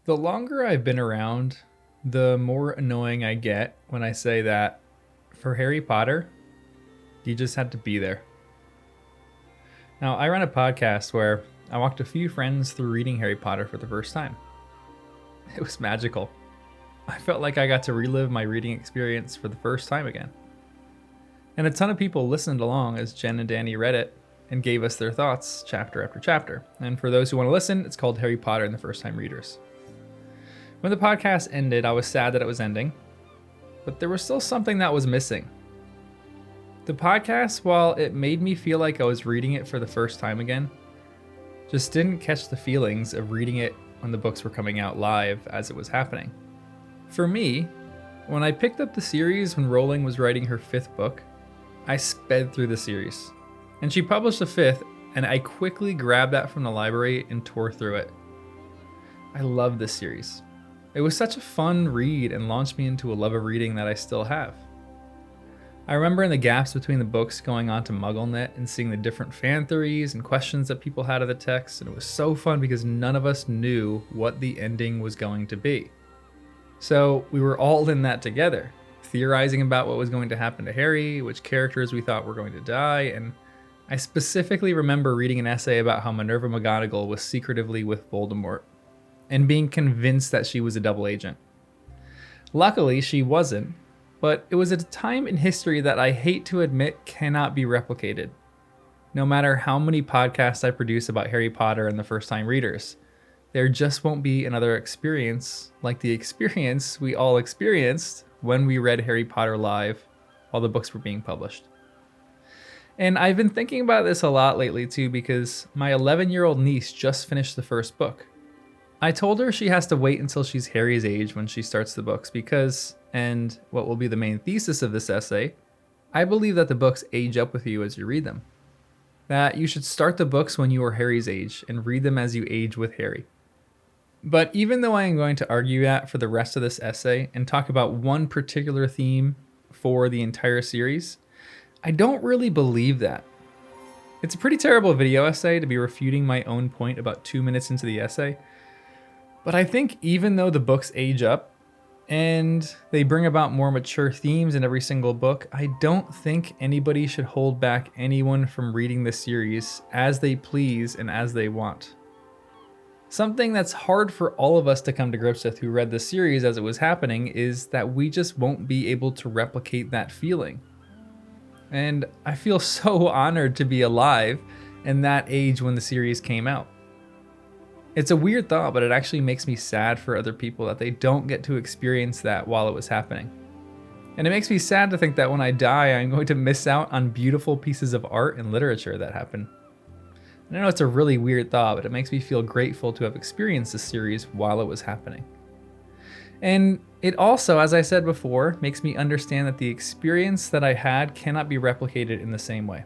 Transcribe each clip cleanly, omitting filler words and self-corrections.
The longer I've been around, the more annoying I get when I say that for Harry Potter, you just had to be there. Now, I run a podcast where I walked a few friends through reading Harry Potter for the first time. It was magical. I felt like I got to relive my reading experience for the first time again. And a ton of people listened along as Jen and Danny read it and gave us their thoughts chapter after chapter. And for those who want to listen, it's called Harry Potter and the First Time Readers. When the podcast ended, I was sad that it was ending, but there was still something that was missing. The podcast, while it made me feel like I was reading it for the first time again, just didn't catch the feelings of reading it when the books were coming out live as it was happening. For me, when I picked up the series when Rowling was writing her 5th book, I sped through the series. And she published the 5th, and I quickly grabbed that from the library and tore through it. I love this series. It was such a fun read and launched me into a love of reading that I still have. I remember in the gaps between the books going on to MuggleNet and seeing the different fan theories and questions that people had of the text, and it was so fun because none of us knew what the ending was going to be. So we were all in that together, theorizing about what was going to happen to Harry, which characters we thought were going to die, and I specifically remember reading an essay about how Minerva McGonagall was secretively with Voldemort, and being convinced that she was a double agent. Luckily, she wasn't, but it was at a time in history that I hate to admit cannot be replicated. No matter how many podcasts I produce about Harry Potter and the First Time Readers, there just won't be another experience like the experience we all experienced when we read Harry Potter live while the books were being published. And I've been thinking about this a lot lately too, because my 11-year-old niece just finished the first book. I told her she has to wait until she's Harry's age when she starts the books because, and what will be the main thesis of this essay, I believe that the books age up with you as you read them. That you should start the books when you are Harry's age and read them as you age with Harry. But even though I am going to argue that for the rest of this essay and talk about one particular theme for the entire series, I don't really believe that. It's a pretty terrible video essay to be refuting my own point about 2 minutes into the essay, but I think even though the books age up and they bring about more mature themes in every single book, I don't think anybody should hold back anyone from reading the series as they please and as they want. Something that's hard for all of us to come to grips with who read the series as it was happening is that we just won't be able to replicate that feeling. And I feel so honored to be alive in that age when the series came out. It's a weird thought, but it actually makes me sad for other people that they don't get to experience that while it was happening. And it makes me sad to think that when I die, I'm going to miss out on beautiful pieces of art and literature that happen. And I know it's a really weird thought, but it makes me feel grateful to have experienced this series while it was happening. And it also, as I said before, makes me understand that the experience that I had cannot be replicated in the same way.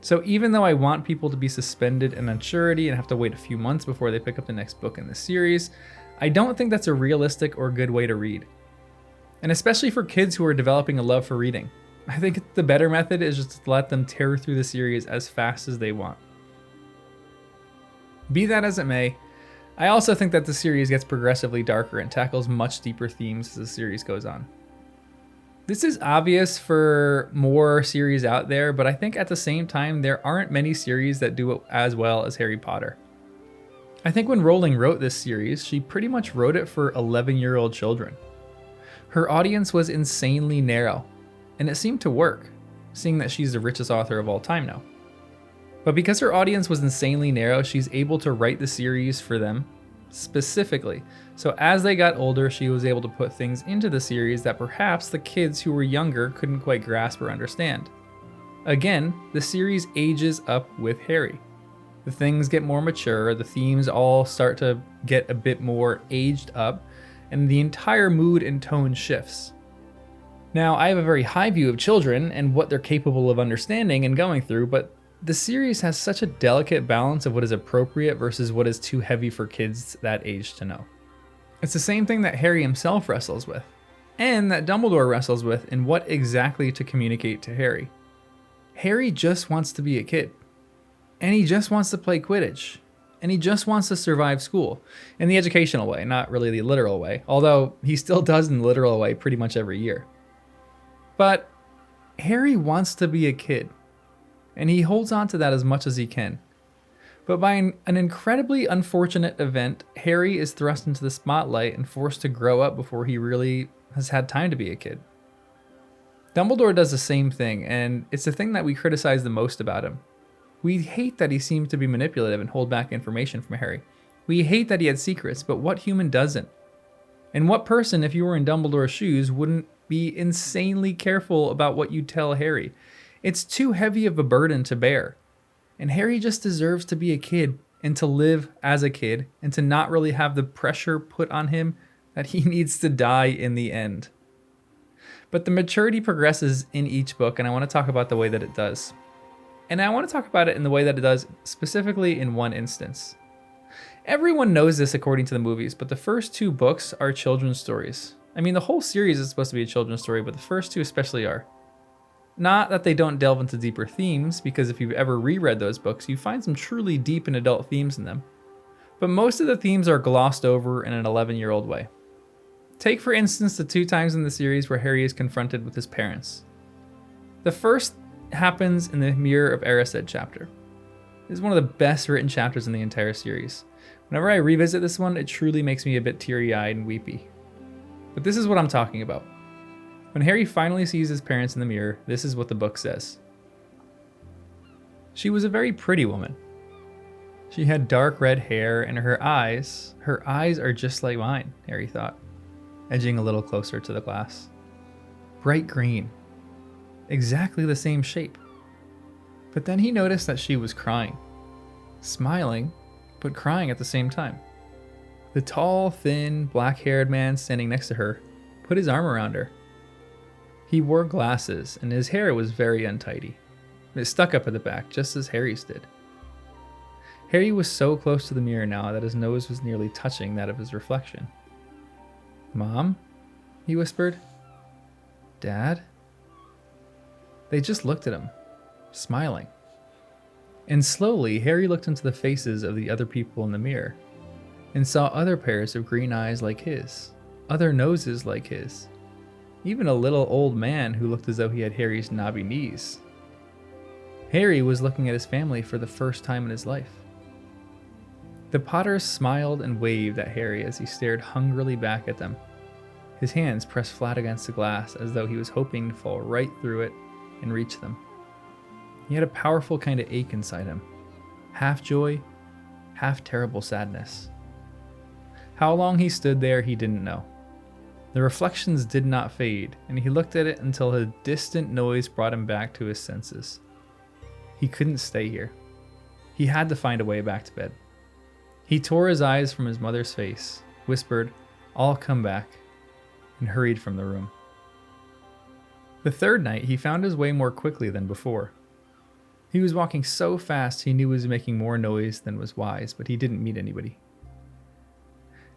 So even though I want people to be suspended in unsurety and have to wait a few months before they pick up the next book in the series, I don't think that's a realistic or good way to read. And especially for kids who are developing a love for reading, I think the better method is just to let them tear through the series as fast as they want. Be that as it may, I also think that the series gets progressively darker and tackles much deeper themes as the series goes on. This is obvious for more series out there, but I think at the same time, there aren't many series that do it as well as Harry Potter. I think when Rowling wrote this series, she pretty much wrote it for 11-year-old children. Her audience was insanely narrow, and it seemed to work, seeing that she's the richest author of all time now. But because her audience was insanely narrow, she's able to write the series for them specifically. So as they got older, she was able to put things into the series that perhaps the kids who were younger couldn't quite grasp or understand. Again, the series ages up with Harry. The things get more mature, the themes all start to get a bit more aged up, and the entire mood and tone shifts. Now, I have a very high view of children and what they're capable of understanding and going through, but the series has such a delicate balance of what is appropriate versus what is too heavy for kids that age to know. It's the same thing that Harry himself wrestles with, and that Dumbledore wrestles with in what exactly to communicate to Harry. Harry just wants to be a kid, and he just wants to play Quidditch, and he just wants to survive school in the educational way, not really the literal way, although he still does in the literal way pretty much every year. But Harry wants to be a kid, and he holds on to that as much as he can. But by an incredibly unfortunate event, Harry is thrust into the spotlight and forced to grow up before he really has had time to be a kid. Dumbledore does the same thing, and it's the thing that we criticize the most about him. We hate that he seemed to be manipulative and hold back information from Harry. We hate that he had secrets, but what human doesn't? And what person, if you were in Dumbledore's shoes, wouldn't be insanely careful about what you tell Harry? It's too heavy of a burden to bear. And Harry just deserves to be a kid and to live as a kid and to not really have the pressure put on him that he needs to die in the end. But the maturity progresses in each book, and I want to talk about the way that it does. And I want to talk about it in the way that it does specifically in one instance. Everyone knows this according to the movies, but the first 2 books are children's stories. I mean, the whole series is supposed to be a children's story, but the first 2 especially are. Not that they don't delve into deeper themes, because if you've ever reread those books, you find some truly deep and adult themes in them. But most of the themes are glossed over in an 11-year-old way. Take, for instance, the 2 times in the series where Harry is confronted with his parents. The first happens in the Mirror of Erised chapter. This is one of the best written chapters in the entire series. Whenever I revisit this one, it truly makes me a bit teary-eyed and weepy. But this is what I'm talking about. When Harry finally sees his parents in the mirror, this is what the book says. She was a very pretty woman. She had dark red hair, and her eyes are just like mine, Harry thought, edging a little closer to the glass. Bright green. Exactly the same shape. But then he noticed that she was crying. Smiling, but crying at the same time. The tall, thin, black-haired man standing next to her put his arm around her. He wore glasses, and his hair was very untidy. It stuck up at the back, just as Harry's did. Harry was so close to the mirror now that his nose was nearly touching that of his reflection. "Mom?" he whispered. "Dad?" They just looked at him, smiling. And slowly, Harry looked into the faces of the other people in the mirror and saw other pairs of green eyes like his, other noses like his, even a little old man who looked as though he had Harry's knobby knees. Harry was looking at his family for the first time in his life. The Potters smiled and waved at Harry as he stared hungrily back at them, his hands pressed flat against the glass as though he was hoping to fall right through it and reach them. He had a powerful kind of ache inside him, half joy, half terrible sadness. How long he stood there, he didn't know. The reflections did not fade, and he looked at it until a distant noise brought him back to his senses. He couldn't stay here. He had to find a way back to bed. He tore his eyes from his mother's face, whispered, "I'll come back," and hurried from the room. The third night, he found his way more quickly than before. He was walking so fast he knew he was making more noise than was wise, but he didn't meet anybody.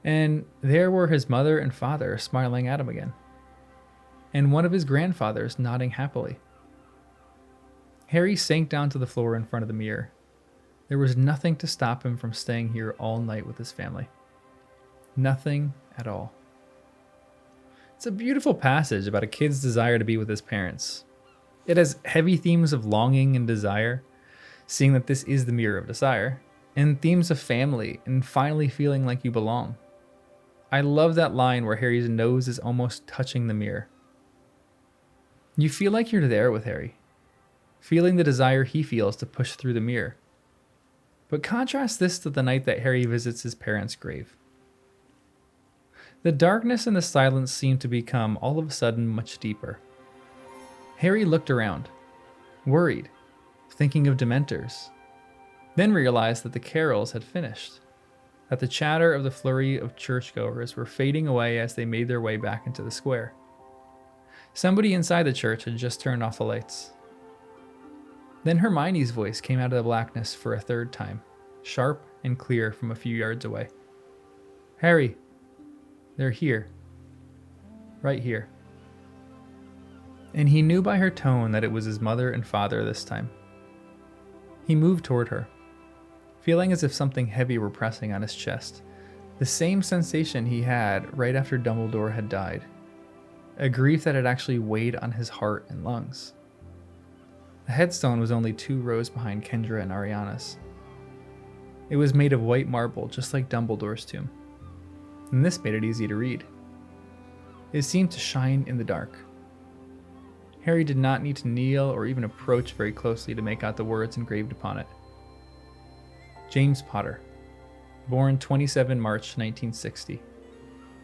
And there were his mother and father smiling at him again, and one of his grandfathers nodding happily. Harry sank down to the floor in front of the mirror. There was nothing to stop him from staying here all night with his family. Nothing at all. It's a beautiful passage about a kid's desire to be with his parents. It has heavy themes of longing and desire, seeing that this is the mirror of desire, and themes of family and finally feeling like you belong. I love that line where Harry's nose is almost touching the mirror. You feel like you're there with Harry, feeling the desire he feels to push through the mirror. But contrast this to the night that Harry visits his parents' grave. The darkness and the silence seem to become all of a sudden much deeper. Harry looked around, worried, thinking of Dementors, then realized that the carols had finished, that the chatter of the flurry of churchgoers were fading away as they made their way back into the square. Somebody inside the church had just turned off the lights. Then Hermione's voice came out of the blackness for a third time, sharp and clear from a few yards away. "Harry, they're here. Right here." And he knew by her tone that it was his mother and father this time. He moved toward her, feeling as if something heavy were pressing on his chest. The same sensation he had right after Dumbledore had died. A grief that had actually weighed on his heart and lungs. The headstone was only 2 rows behind Kendra and Ariana's. It was made of white marble, just like Dumbledore's tomb. And this made it easy to read. It seemed to shine in the dark. Harry did not need to kneel or even approach very closely to make out the words engraved upon it. James Potter, born 27 March 1960,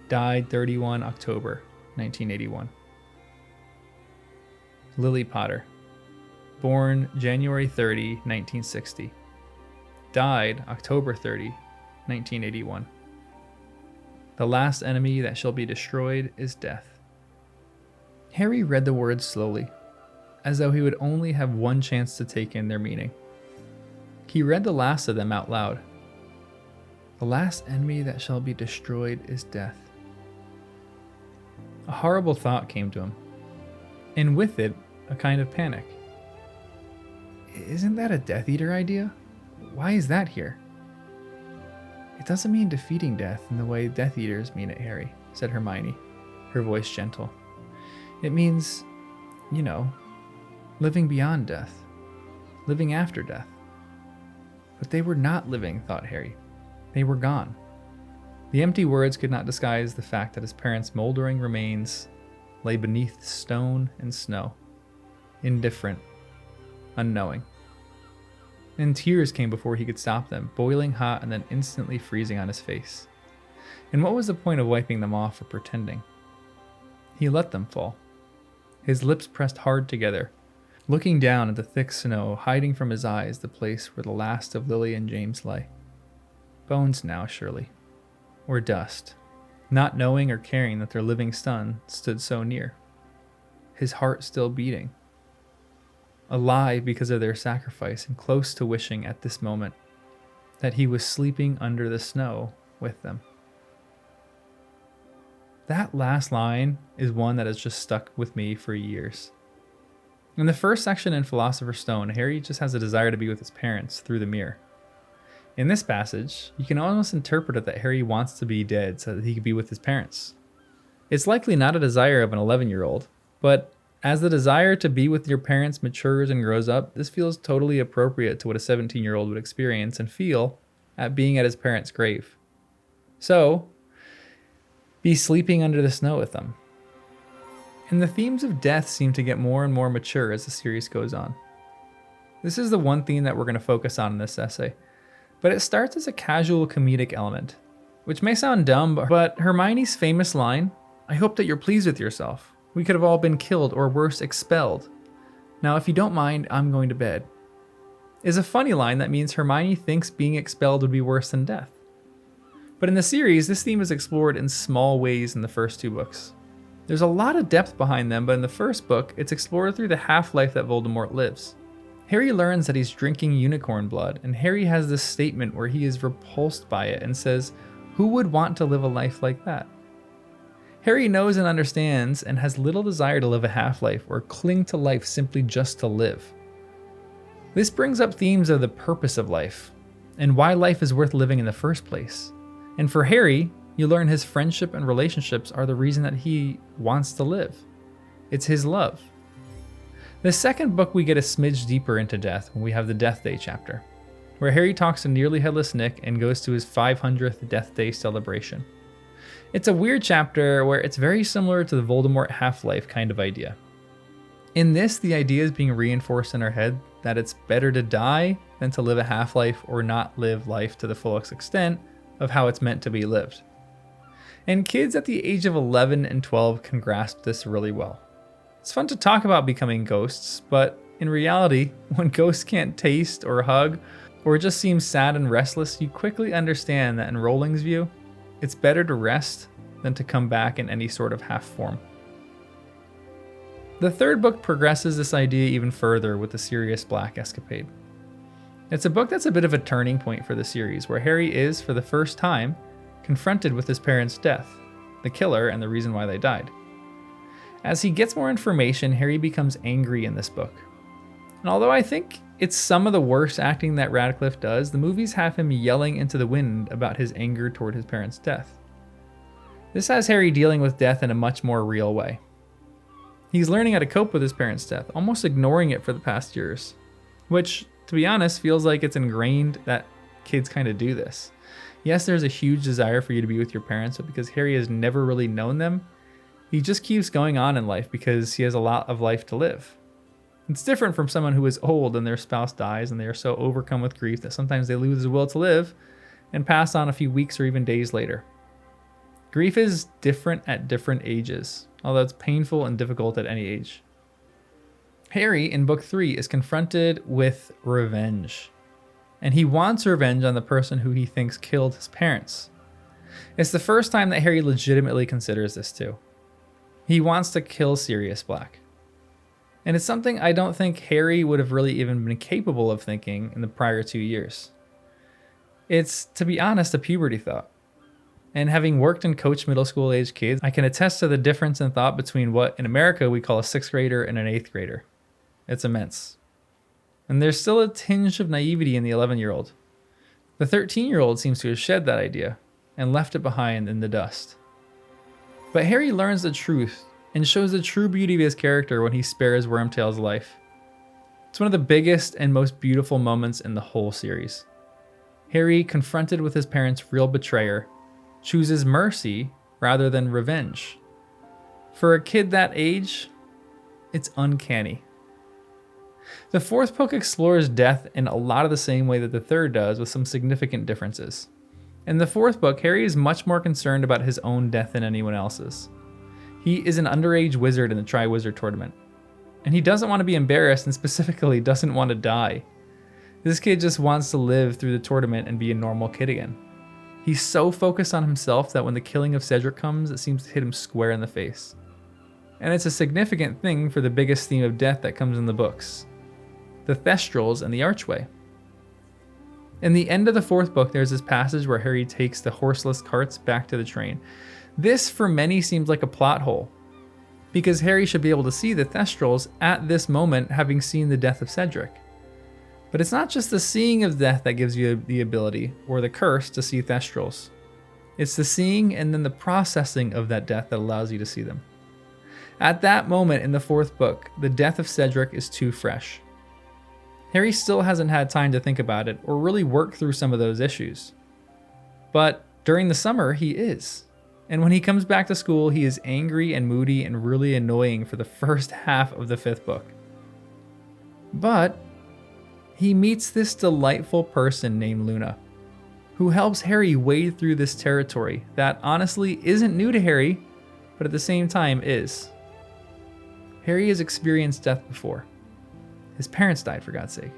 died 31 October 1981. Lily Potter, born January 30, 1960, died October 30, 1981. The last enemy that shall be destroyed is death. Harry read the words slowly, as though he would only have one chance to take in their meaning. He read the last of them out loud. The last enemy that shall be destroyed is death. A horrible thought came to him, and with it, a kind of panic. Isn't that a Death Eater idea? Why is that here? It doesn't mean defeating death in the way Death Eaters mean it, Harry, said Hermione, her voice gentle. It means, living beyond death, living after death. But they were not living, thought Harry. They were gone. The empty words could not disguise the fact that his parents' moldering remains lay beneath stone and snow, indifferent, unknowing. And tears came before he could stop them, boiling hot and then instantly freezing on his face. And what was the point of wiping them off or pretending? He let them fall. His lips pressed hard together, looking down at the thick snow, hiding from his eyes the place where the last of Lily and James lay. Bones now, surely. Or dust, not knowing or caring that their living son stood so near. His heart still beating. Alive because of their sacrifice and close to wishing at this moment that he was sleeping under the snow with them. That last line is one that has just stuck with me for years. In the first section in Philosopher's Stone, Harry just has a desire to be with his parents through the mirror. In this passage, you can almost interpret it that Harry wants to be dead so that he could be with his parents. It's likely not a desire of an 11-year-old, but as the desire to be with your parents matures and grows up, this feels totally appropriate to what a 17-year-old would experience and feel at being at his parents' grave. So, be sleeping under the snow with them. And the themes of death seem to get more and more mature as the series goes on. This is the one theme that we're going to focus on in this essay, but it starts as a casual comedic element, which may sound dumb, but Hermione's famous line, "I hope that you're pleased with yourself. We could have all been killed or worse, expelled. Now, if you don't mind, I'm going to bed," is a funny line that means Hermione thinks being expelled would be worse than death. But in the series, this theme is explored in small ways in the first 2 books. There's a lot of depth behind them, but in the first book, it's explored through the half-life that Voldemort lives. Harry learns that he's drinking unicorn blood, and Harry has this statement where he is repulsed by it and says, "Who would want to live a life like that?" Harry knows and understands and has little desire to live a half-life or cling to life simply just to live. This brings up themes of the purpose of life and why life is worth living in the first place. And for Harry, you learn his friendship and relationships are the reason that he wants to live. It's his love. The second book, we get a smidge deeper into death when we have the Death Day chapter, where Harry talks to Nearly Headless Nick and goes to his 500th Death Day celebration. It's a weird chapter where it's very similar to the Voldemort half-life kind of idea. In this, the idea is being reinforced in our head that it's better to die than to live a half-life or not live life to the fullest extent of how it's meant to be lived. And kids at the age of 11 and 12 can grasp this really well. It's fun to talk about becoming ghosts, but in reality, when ghosts can't taste or hug, or just seem sad and restless, you quickly understand that in Rowling's view, it's better to rest than to come back in any sort of half form. The third book progresses this idea even further with the Sirius Black escapade. It's a book that's a bit of a turning point for the series, where Harry is, for the first time, confronted with his parents' death, the killer, and the reason why they died. As he gets more information, Harry becomes angry in this book. And although I think it's some of the worst acting that Radcliffe does, the movies have him yelling into the wind about his anger toward his parents' death. This has Harry dealing with death in a much more real way. He's learning how to cope with his parents' death, almost ignoring it for the past years. Which, to be honest, feels like it's ingrained that kids kind of do this. Yes, there's a huge desire for you to be with your parents, but because Harry has never really known them, he just keeps going on in life because he has a lot of life to live. It's different from someone who is old and their spouse dies and they are so overcome with grief that sometimes they lose the will to live and pass on a few weeks or even days later. Grief is different at different ages, although it's painful and difficult at any age. Harry, in book 3, is confronted with revenge. And he wants revenge on the person who he thinks killed his parents. It's the first time that Harry legitimately considers this too. He wants to kill Sirius Black. And it's something I don't think Harry would have really even been capable of thinking in the prior 2 years. It's, to be honest, a puberty thought. And having worked and coached middle school age kids, I can attest to the difference in thought between what in America we call a 6th grader and an 8th grader. It's immense. And there's still a tinge of naivety in the 11-year-old. The 13-year-old seems to have shed that idea and left it behind in the dust. But Harry learns the truth and shows the true beauty of his character when he spares Wormtail's life. It's one of the biggest and most beautiful moments in the whole series. Harry, confronted with his parents' real betrayer, chooses mercy rather than revenge. For a kid that age, it's uncanny. The 4th book explores death in a lot of the same way that the 3rd does, with some significant differences. In the 4th book, Harry is much more concerned about his own death than anyone else's. He is an underage wizard in the Triwizard Tournament, and he doesn't want to be embarrassed and specifically doesn't want to die. This kid just wants to live through the tournament and be a normal kid again. He's so focused on himself that when the killing of Cedric comes, it seems to hit him square in the face. And it's a significant thing for the biggest theme of death that comes in the books: the Thestrals and the Archway. In the end of the 4th book, there's this passage where Harry takes the horseless carts back to the train. This, for many, seems like a plot hole, because Harry should be able to see the Thestrals at this moment, having seen the death of Cedric. But it's not just the seeing of death that gives you the ability, or the curse, to see Thestrals. It's the seeing and then the processing of that death that allows you to see them. At that moment in the 4th book, the death of Cedric is too fresh. Harry still hasn't had time to think about it or really work through some of those issues. But during the summer, he is. And when he comes back to school, he is angry and moody and really annoying for the first half of the 5th book. But he meets this delightful person named Luna, who helps Harry wade through this territory that honestly isn't new to Harry, but at the same time is. Harry has experienced death before. His parents died, for God's sake.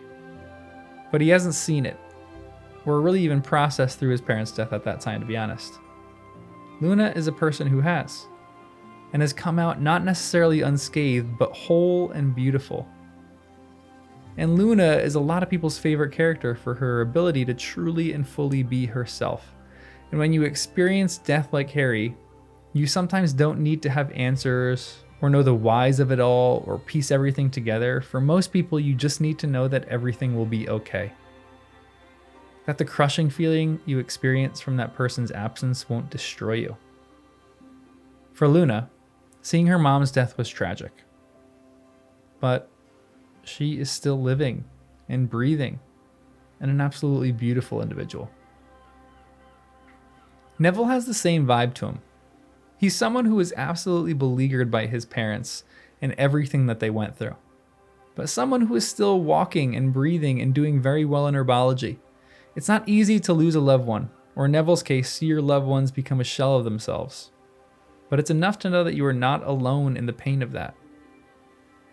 But he hasn't seen it, or really even processed through his parents' death at that time, to be honest. Luna is a person who has, and has come out not necessarily unscathed, but whole and beautiful. And Luna is a lot of people's favorite character for her ability to truly and fully be herself. And when you experience death like Harry, you sometimes don't need to have answers or know the whys of it all or piece everything together. For most people, you just need to know that everything will be okay. That the crushing feeling you experience from that person's absence won't destroy you. For Luna, seeing her mom's death was tragic. But she is still living and breathing and an absolutely beautiful individual. Neville has the same vibe to him. He's someone who is absolutely beleaguered by his parents and everything that they went through, but someone who is still walking and breathing and doing very well in herbology. It's not easy to lose a loved one, or in Neville's case, see your loved ones become a shell of themselves. But it's enough to know that you are not alone in the pain of that.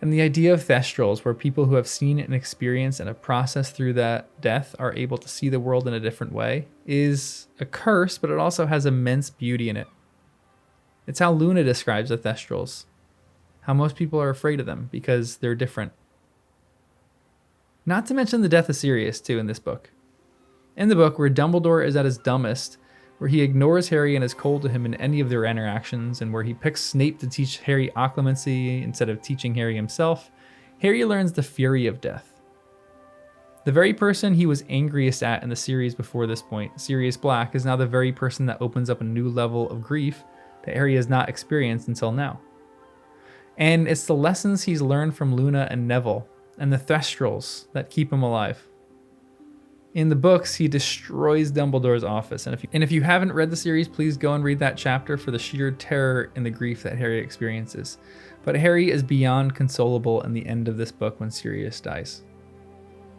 And the idea of Thestrals, where people who have seen it and experienced and have processed through that death are able to see the world in a different way, is a curse, but it also has immense beauty in it. It's how Luna describes the Thestrals, how most people are afraid of them because they're different. Not to mention the death of Sirius, too, in this book. In the book, where Dumbledore is at his dumbest, where he ignores Harry and is cold to him in any of their interactions, and where he picks Snape to teach Harry occlumency instead of teaching Harry himself, Harry learns the fury of death. The very person he was angriest at in the series before this point, Sirius Black, is now the very person that opens up a new level of grief that Harry has not experienced until now. And it's the lessons he's learned from Luna and Neville and the Thestrals that keep him alive. In the books, he destroys Dumbledore's office. And if you haven't read the series, please go and read that chapter for the sheer terror and the grief that Harry experiences. But Harry is beyond consolable in the end of this book when Sirius dies.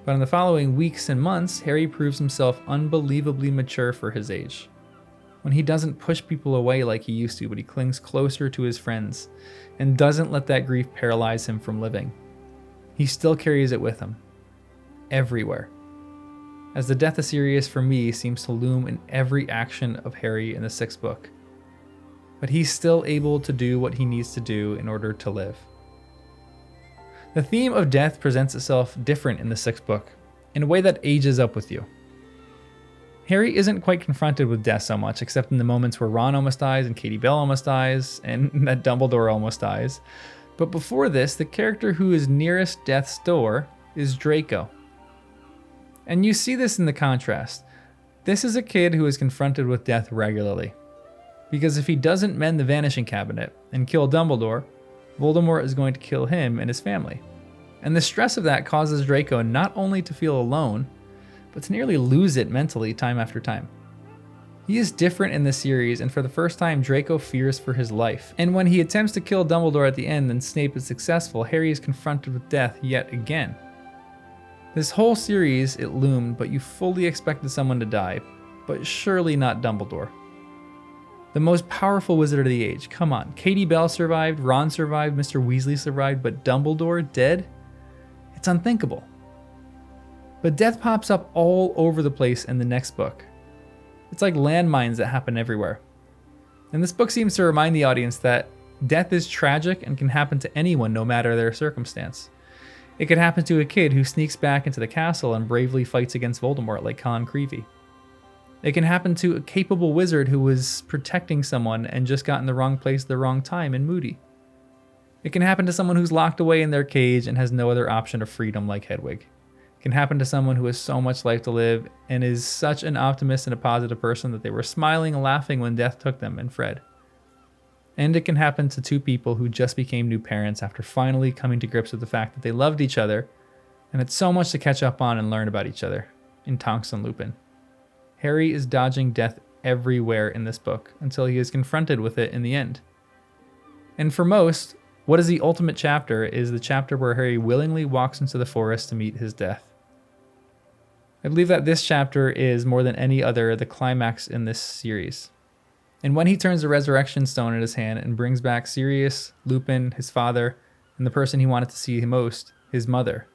But in the following weeks and months, Harry proves himself unbelievably mature for his age. When he doesn't push people away like he used to, but he clings closer to his friends and doesn't let that grief paralyze him from living. He still carries it with him, everywhere. As the death of Sirius for me seems to loom in every action of Harry in the 6th book. But he's still able to do what he needs to do in order to live. The theme of death presents itself different in the 6th book, in a way that ages up with you. Harry isn't quite confronted with death so much, except in the moments where Ron almost dies and Katie Bell almost dies and that Dumbledore almost dies. But before this, the character who is nearest death's door is Draco. And you see this in the contrast. This is a kid who is confronted with death regularly. Because if he doesn't mend the Vanishing Cabinet and kill Dumbledore, Voldemort is going to kill him and his family. And the stress of that causes Draco not only to feel alone, but to nearly lose it mentally time after time. He is different in this series, and for the first time, Draco fears for his life. And when he attempts to kill Dumbledore at the end and Snape is successful, Harry is confronted with death yet again. This whole series, it loomed, but you fully expected someone to die, but surely not Dumbledore. The most powerful wizard of the age, come on. Katie Bell survived, Ron survived, Mr. Weasley survived, but Dumbledore dead? It's unthinkable. But death pops up all over the place in the next book. It's like landmines that happen everywhere. And this book seems to remind the audience that death is tragic and can happen to anyone no matter their circumstance. It could happen to a kid who sneaks back into the castle and bravely fights against Voldemort like Con Creevey. It can happen to a capable wizard who was protecting someone and just got in the wrong place at the wrong time in Moody. It can happen to someone who's locked away in their cage and has no other option of freedom like Hedwig. It can happen to someone who has so much life to live and is such an optimist and a positive person that they were smiling and laughing when death took them and Fred. And it can happen to two people who just became new parents after finally coming to grips with the fact that they loved each other and had so much to catch up on and learn about each other in Tonks and Lupin. Harry is dodging death everywhere in this book until he is confronted with it in the end. And for most, what is the ultimate chapter is the chapter where Harry willingly walks into the forest to meet his death. I believe that this chapter is, more than any other, the climax in this series. And when he turns the resurrection stone in his hand and brings back Sirius, Lupin, his father, and the person he wanted to see most, his mother,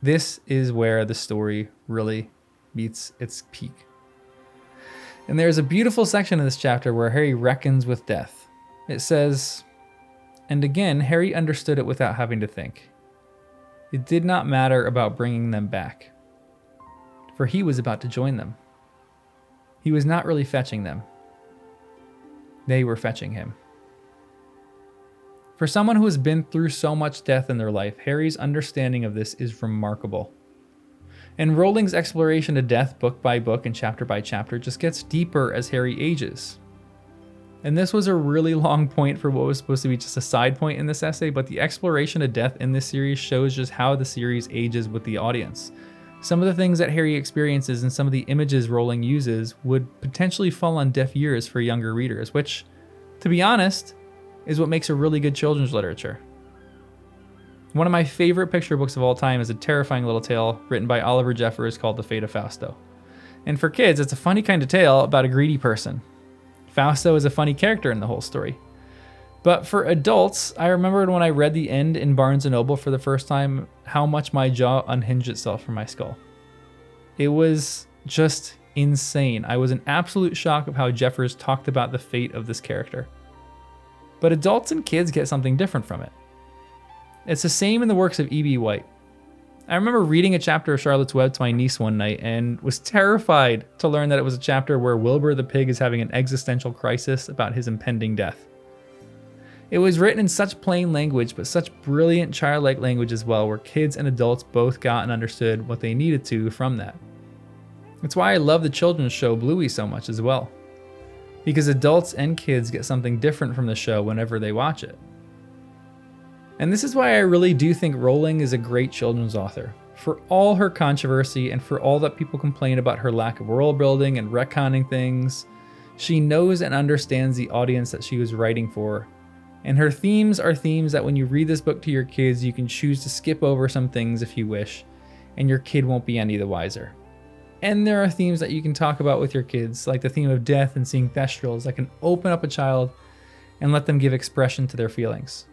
this is where the story really meets its peak. And there's a beautiful section in this chapter where Harry reckons with death. It says, "And again, Harry understood it without having to think. It did not matter about bringing them back, for he was about to join them. He was not really fetching them. They were fetching him." For someone who has been through so much death in their life, Harry's understanding of this is remarkable. And Rowling's exploration of death book by book and chapter by chapter just gets deeper as Harry ages. And this was a really long point for what was supposed to be just a side point in this essay, but the exploration of death in this series shows just how the series ages with the audience. Some of the things that Harry experiences and some of the images Rowling uses would potentially fall on deaf ears for younger readers, which, to be honest, is what makes a really good children's literature. One of my favorite picture books of all time is a terrifying little tale written by Oliver Jeffers called The Fate of Fausto. And for kids, it's a funny kind of tale about a greedy person. Fausto is a funny character in the whole story. But for adults, I remembered when I read the end in Barnes & Noble for the first time, how much my jaw unhinged itself from my skull. It was just insane. I was in absolute shock of how Jeffers talked about the fate of this character. But adults and kids get something different from it. It's the same in the works of E.B. White. I remember reading a chapter of Charlotte's Web to my niece one night and was terrified to learn that it was a chapter where Wilbur the pig is having an existential crisis about his impending death. It was written in such plain language, but such brilliant childlike language as well, where kids and adults both got and understood what they needed to from that. It's why I love the children's show Bluey so much as well, because adults and kids get something different from the show whenever they watch it. And this is why I really do think Rowling is a great children's author. For all her controversy and for all that people complain about her lack of world building and retconning things, she knows and understands the audience that she was writing for. And her themes are themes that when you read this book to your kids, you can choose to skip over some things if you wish, and your kid won't be any the wiser. And there are themes that you can talk about with your kids, like the theme of death and seeing thestrals, that can open up a child and let them give expression to their feelings.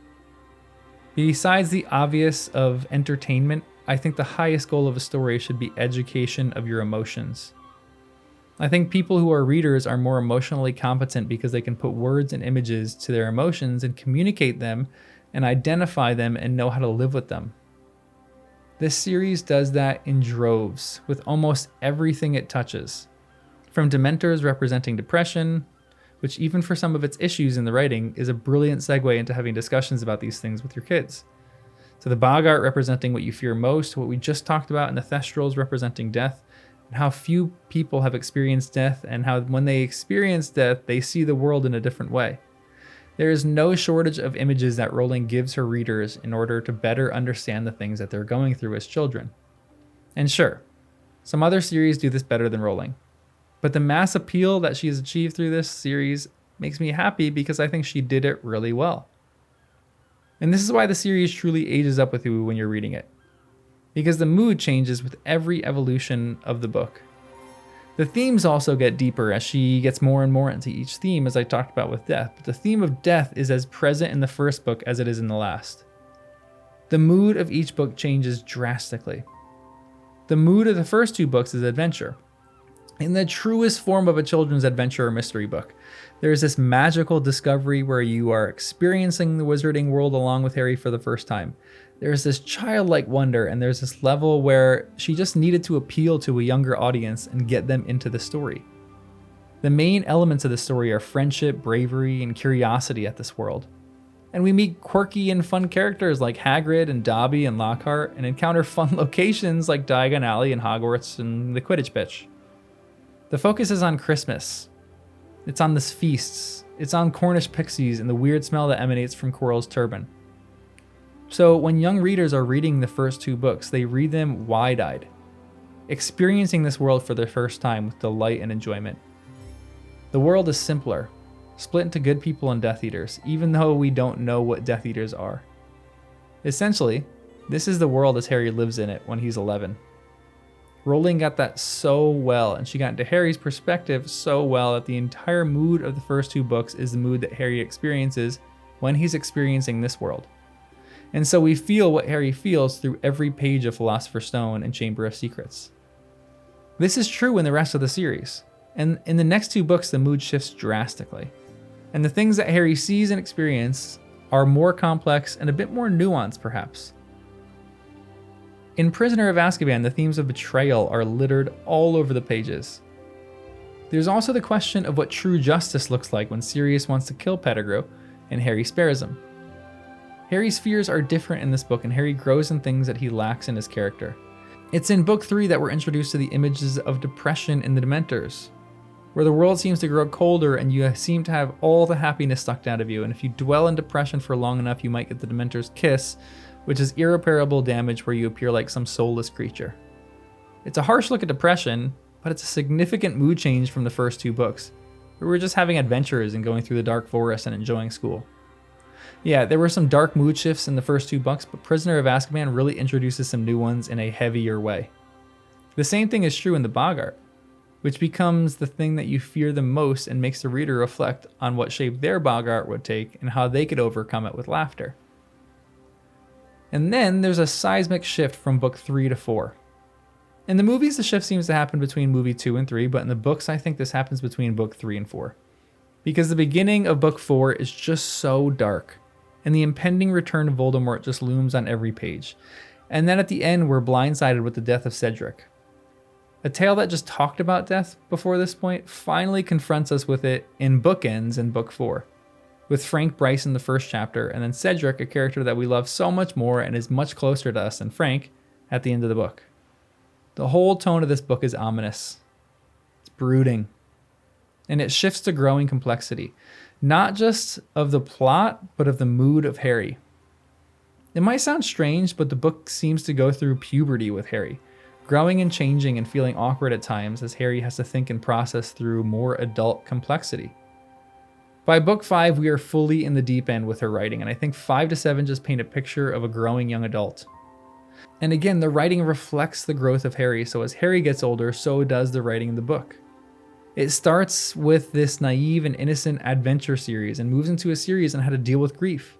Besides the obvious of entertainment, I think the highest goal of a story should be education of your emotions. I think people who are readers are more emotionally competent because they can put words and images to their emotions and communicate them and identify them and know how to live with them. This series does that in droves with almost everything it touches. From Dementors representing depression, which even for some of its issues in the writing is a brilliant segue into having discussions about these things with your kids, to the Boggart representing what you fear most, what we just talked about, and the Thestrals representing death, and how few people have experienced death, and how when they experience death, they see the world in a different way. There is no shortage of images that Rowling gives her readers in order to better understand the things that they're going through as children. And sure, some other series do this better than Rowling, but the mass appeal that she has achieved through this series makes me happy because I think she did it really well. And this is why the series truly ages up with you when you're reading it, because the mood changes with every evolution of the book. The themes also get deeper as she gets more and more into each theme, as I talked about with death, but the theme of death is as present in the first book as it is in the last. The mood of each book changes drastically. The mood of the first two books is adventure, in the truest form of a children's adventure or mystery book. There is this magical discovery where you are experiencing the wizarding world along with Harry for the first time. There's this childlike wonder, and there's this level where she just needed to appeal to a younger audience and get them into the story. The main elements of the story are friendship, bravery, and curiosity at this world. And we meet quirky and fun characters like Hagrid and Dobby and Lockhart, and encounter fun locations like Diagon Alley and Hogwarts and the Quidditch pitch. The focus is on Christmas. It's on the feasts. It's on Cornish pixies and the weird smell that emanates from Quirrell's turban. So when young readers are reading the first two books, they read them wide-eyed, experiencing this world for the first time with delight and enjoyment. The world is simpler, split into good people and Death Eaters, even though we don't know what Death Eaters are. Essentially, this is the world as Harry lives in it when he's 11. Rowling got that so well, and she got into Harry's perspective so well that the entire mood of the first two books is the mood that Harry experiences when he's experiencing this world. And so we feel what Harry feels through every page of Philosopher's Stone and Chamber of Secrets. This is true in the rest of the series, and in the next two books the mood shifts drastically. And the things that Harry sees and experiences are more complex and a bit more nuanced perhaps. In Prisoner of Azkaban, the themes of betrayal are littered all over the pages. There's also the question of what true justice looks like when Sirius wants to kill Pettigrew and Harry spares him. Harry's fears are different in this book, and Harry grows in things that he lacks in his character. It's in book 3 that we're introduced to the images of depression in the Dementors, where the world seems to grow colder and you seem to have all the happiness sucked out of you, and if you dwell in depression for long enough, you might get the Dementor's kiss, which is irreparable damage where you appear like some soulless creature. It's a harsh look at depression, but it's a significant mood change from the first two books, where we're just having adventures and going through the dark forest and enjoying school. Yeah, there were some dark mood shifts in the first two books, but Prisoner of Azkaban really introduces some new ones in a heavier way. The same thing is true in the Boggart, which becomes the thing that you fear the most and makes the reader reflect on what shape their Boggart would take and how they could overcome it with laughter. And then there's a seismic shift from book 3 to 4. In the movies, the shift seems to happen between movie 2 and 3, but in the books, I think this happens between book 3 and 4. Because the beginning of book 4 is just so dark, and the impending return of Voldemort just looms on every page. And then at the end, we're blindsided with the death of Cedric. A tale that just talked about death before this point finally confronts us with it in bookends in book 4. with Frank Bryce in the first chapter, and then Cedric, a character that we love so much more and is much closer to us than Frank, at the end of the book. The whole tone of this book is ominous. It's brooding. And it shifts to growing complexity, not just of the plot, but of the mood of Harry. It might sound strange, but the book seems to go through puberty with Harry, growing and changing and feeling awkward at times as Harry has to think and process through more adult complexity. By book 5, we are fully in the deep end with her writing, and I think 5 to 7 just paint a picture of a growing young adult. And again, the writing reflects the growth of Harry, so as Harry gets older, so does the writing in the book. It starts with this naive and innocent adventure series and moves into a series on how to deal with grief,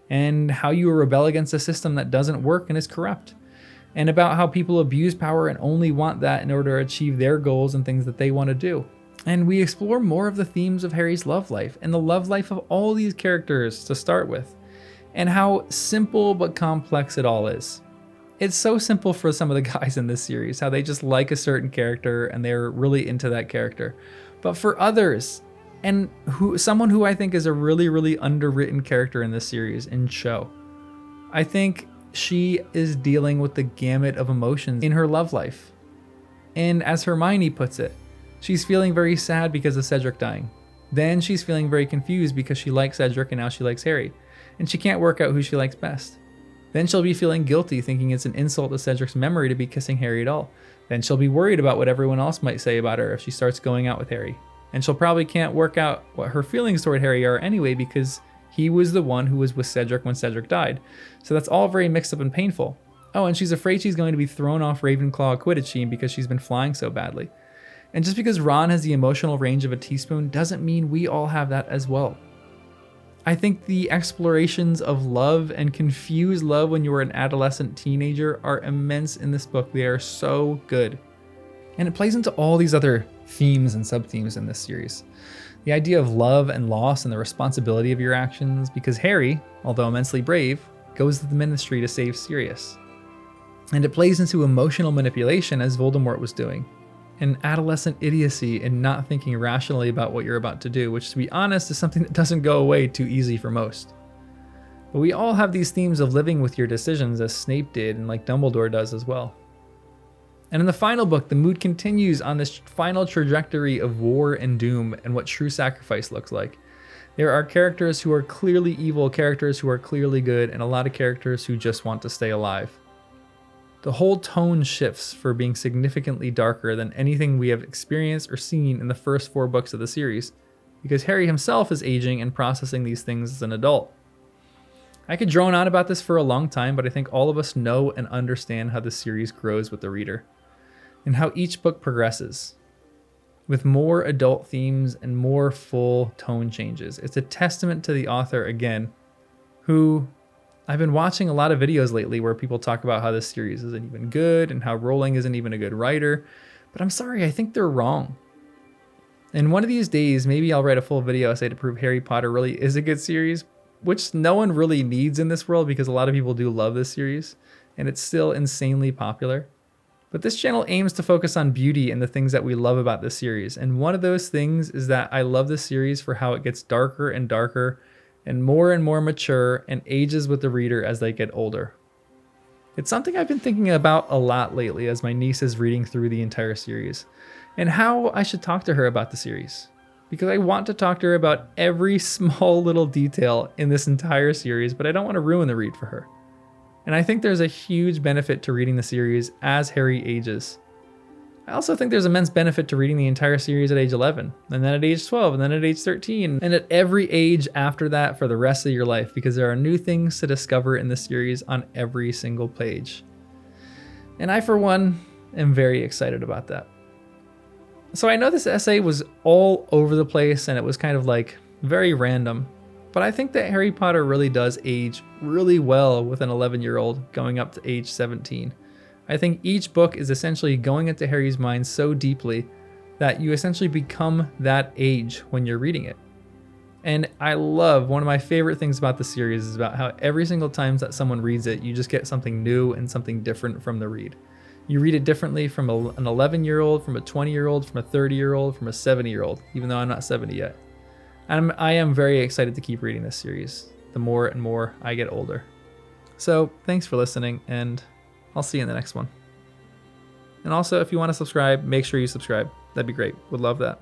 and how you rebel against a system that doesn't work and is corrupt, and about how people abuse power and only want that in order to achieve their goals and things that they want to do. And we explore more of the themes of Harry's love life and the love life of all these characters to start with, and how simple but complex it all is. It's so simple for some of the guys in this series, how they just like a certain character and they're really into that character. But for others, and someone who I think is a really, really underwritten character in this series, in Cho, I think she is dealing with the gamut of emotions in her love life. And as Hermione puts it, she's feeling very sad because of Cedric dying. Then she's feeling very confused because she likes Cedric and now she likes Harry, and she can't work out who she likes best. Then she'll be feeling guilty, thinking it's an insult to Cedric's memory to be kissing Harry at all. Then she'll be worried about what everyone else might say about her if she starts going out with Harry. And she'll probably can't work out what her feelings toward Harry are anyway because he was the one who was with Cedric when Cedric died. So that's all very mixed up and painful. Oh, and she's afraid she's going to be thrown off Ravenclaw Quidditch team because she's been flying so badly. And just because Ron has the emotional range of a teaspoon doesn't mean we all have that as well. I think the explorations of love and confused love when you are an adolescent teenager are immense in this book. They are so good. And it plays into all these other themes and sub-themes in this series. The idea of love and loss and the responsibility of your actions, because Harry, although immensely brave, goes to the Ministry to save Sirius. And it plays into emotional manipulation as Voldemort was doing, and adolescent idiocy and not thinking rationally about what you're about to do, which, to be honest, is something that doesn't go away too easy for most. But we all have these themes of living with your decisions, as Snape did and like Dumbledore does as well. And in the final book, the mood continues on this final trajectory of war and doom and what true sacrifice looks like. There are characters who are clearly evil, characters who are clearly good, and a lot of characters who just want to stay alive. The whole tone shifts for being significantly darker than anything we have experienced or seen in the first 4 books of the series, because Harry himself is aging and processing these things as an adult. I could drone on about this for a long time, but I think all of us know and understand how the series grows with the reader, and how each book progresses, with more adult themes and more full tone changes. It's a testament to the author again, who I've been watching a lot of videos lately where people talk about how this series isn't even good and how Rowling isn't even a good writer, but I'm sorry, I think they're wrong. And one of these days, maybe I'll write a full video essay to prove Harry Potter really is a good series, which no one really needs in this world because a lot of people do love this series, and it's still insanely popular. But this channel aims to focus on beauty and the things that we love about this series, and one of those things is that I love this series for how it gets darker and darker and more mature and ages with the reader as they get older. It's something I've been thinking about a lot lately as my niece is reading through the entire series, and how I should talk to her about the series. Because I want to talk to her about every small little detail in this entire series, but I don't want to ruin the read for her. And I think there's a huge benefit to reading the series as Harry ages. I also think there's immense benefit to reading the entire series at age 11, and then at age 12, and then at age 13, and at every age after that for the rest of your life, because there are new things to discover in the series on every single page. And I, for one, am very excited about that. So I know this essay was all over the place, and it was kind of like very random, but I think that Harry Potter really does age really well with an 11-year-old going up to age 17. I think each book is essentially going into Harry's mind so deeply that you essentially become that age when you're reading it. And I love, one of my favorite things about the series is about how every single time that someone reads it, you just get something new and something different from the read. You read it differently from an 11-year-old, from a 20-year-old, from a 30-year-old, from a 70-year-old, even though I'm not 70 yet. I am very excited to keep reading this series the more and more I get older. So thanks for listening, and I'll see you in the next one. And also, if you want to subscribe, make sure you subscribe. That'd be great. Would love that.